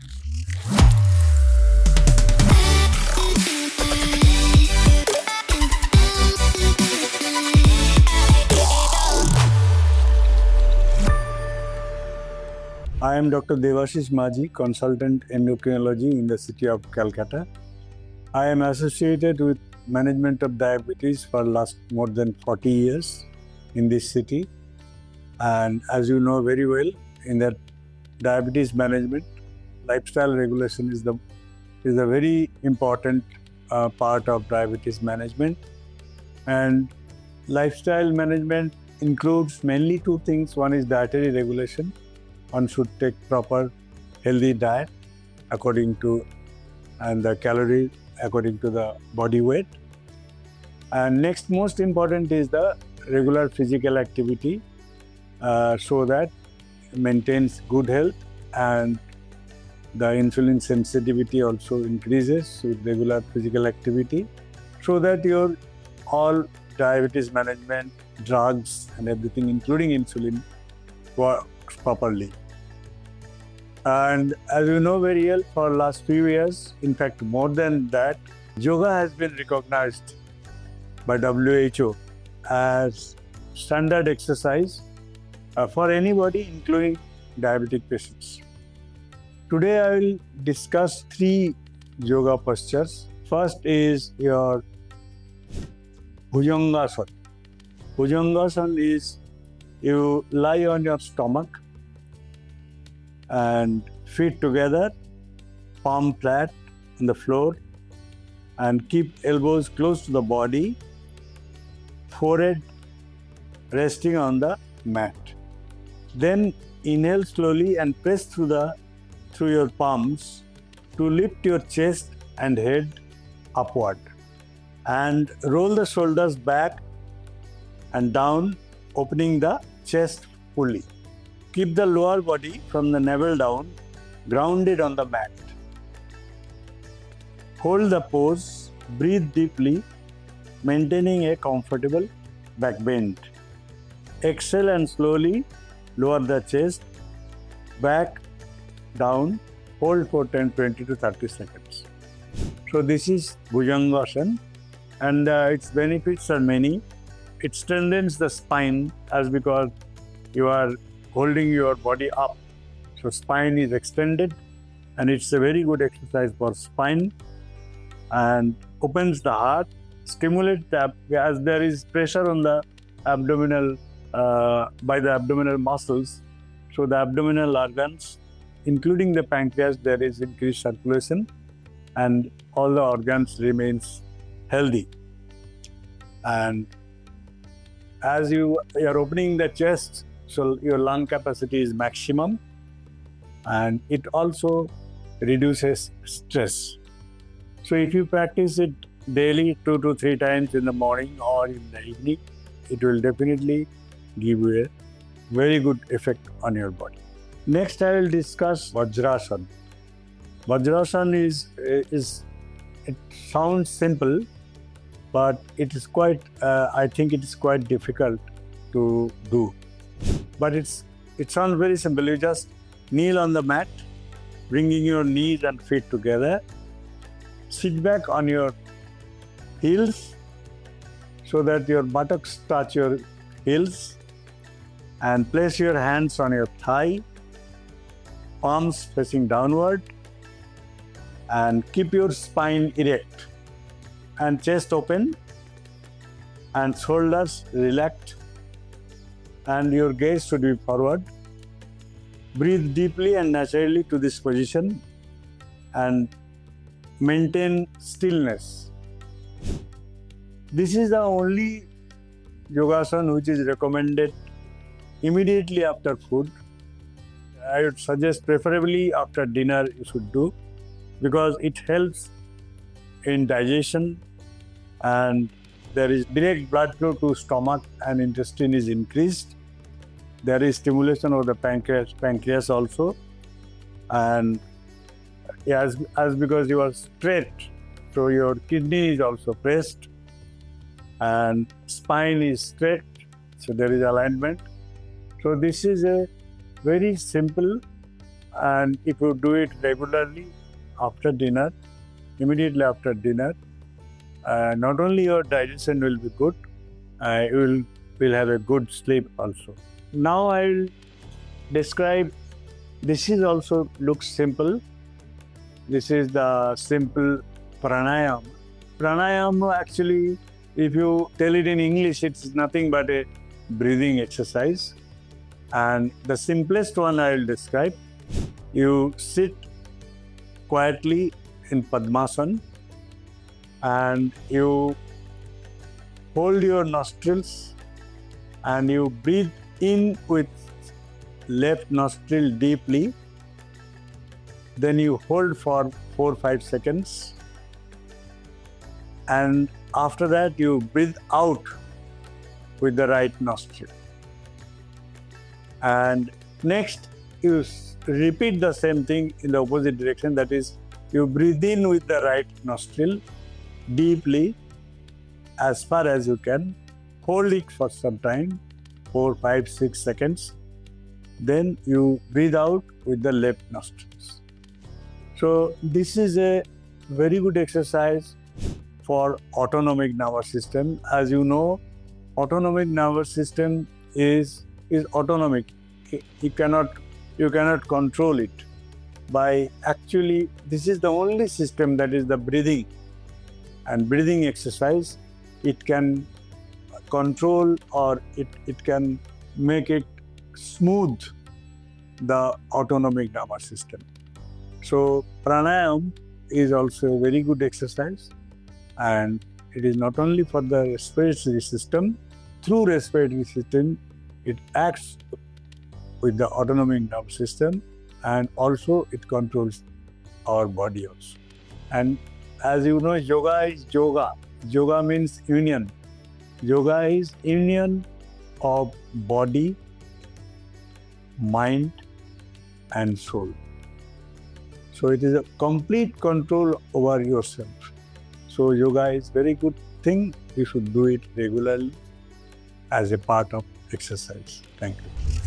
I am Dr. Debasish Maji, consultant endocrinology in the city of Kolkata. I am associated with management of diabetes for last more than 40 years in this city. And as you know very well, in that diabetes management, lifestyle regulation is a very important part of diabetes management. And lifestyle management includes mainly two things. One is dietary regulation. One should take proper healthy diet according to and the calories according to the body weight. And next most important is the regular physical activity so that maintains good health, and the insulin sensitivity also increases with regular physical activity, so that your all diabetes management, drugs and everything including insulin works properly. And as you know very well, for last few years, in fact more than that, yoga has been recognized by WHO as standard exercise for anybody including diabetic patients. Today I will discuss 3 yoga postures. First is your Bhujangasana. Bhujangasana is you lie on your stomach and feet together, palm flat on the floor, and keep elbows close to the body, forehead resting on the mat. Then inhale slowly and press through your palms to lift your chest and head upward, and roll the shoulders back and down, opening the chest fully. Keep the lower body from the navel down, grounded on the mat. Hold the pose, breathe deeply, maintaining a comfortable back bend. Exhale and slowly lower the chest, back, down, hold for 20 to 30 seconds. So this is Bhujangasana, and its benefits are many. It strengthens the spine as because you are holding your body up. So spine is extended, and it's a very good exercise for spine, and opens the heart, stimulates as there is pressure on the abdominal by the abdominal muscles. So the abdominal organs, including the pancreas, there is increased circulation, and all the organs remains healthy. And as you are opening the chest, so your lung capacity is maximum, and it also reduces stress. So if you practice it daily 2 to 3 times in the morning or in the evening, it will definitely give you a very good effect on your body. Next, I will discuss Vajrasana. Vajrasana is it sounds simple, but it is quite. I think it is quite difficult to do. But it sounds very simple. You just kneel on the mat, bringing your knees and feet together. Sit back on your heels so that your buttocks touch your heels, and place your hands on your thigh, palms facing downward, and keep your spine erect and chest open and shoulders relaxed, and your gaze should be forward. Breathe deeply and naturally to this position and maintain stillness. This is the only yogasana which is recommended immediately after food. I would suggest preferably after dinner you should do, because it helps in digestion, and there is direct blood flow to stomach and intestine is increased. There is stimulation of the pancreas also, and as because you are straight, so your kidney is also pressed, and spine is straight, so there is alignment. So this is a very simple And if you do it regularly after dinner, immediately after dinner, not only your digestion will be good, you will have a good sleep also. Now I will describe. This is also looks simple. This is the simple pranayama. Pranayama actually, if you tell it in English, it's nothing but a breathing exercise. And the simplest one I will describe. You sit quietly in Padmasana and you hold your nostrils and you breathe in with left nostril deeply. Then you hold for 4-5 seconds. And after that, you breathe out with the right nostril. And next, you repeat the same thing in the opposite direction. That is, you breathe in with the right nostril deeply as far as you can. Hold it for some time, 4, 5, 6 seconds. Then you breathe out with the left nostrils. So this is a very good exercise for autonomic nervous system. As you know, autonomic nervous system is autonomic. You cannot control it. By actually, this is the only system that is the breathing. And breathing exercise, it can control or it can make it smooth the autonomic nervous system. So pranayama is also a very good exercise, and it is not only for the respiratory system. Through respiratory system, it acts with the autonomic nervous system, and also it controls our body also. And as you know, yoga is yoga. Yoga means union. Yoga is union of body, mind, and soul. So it is a complete control over yourself. So yoga is very good thing. You should do it regularly as a part of exercise. Thank you.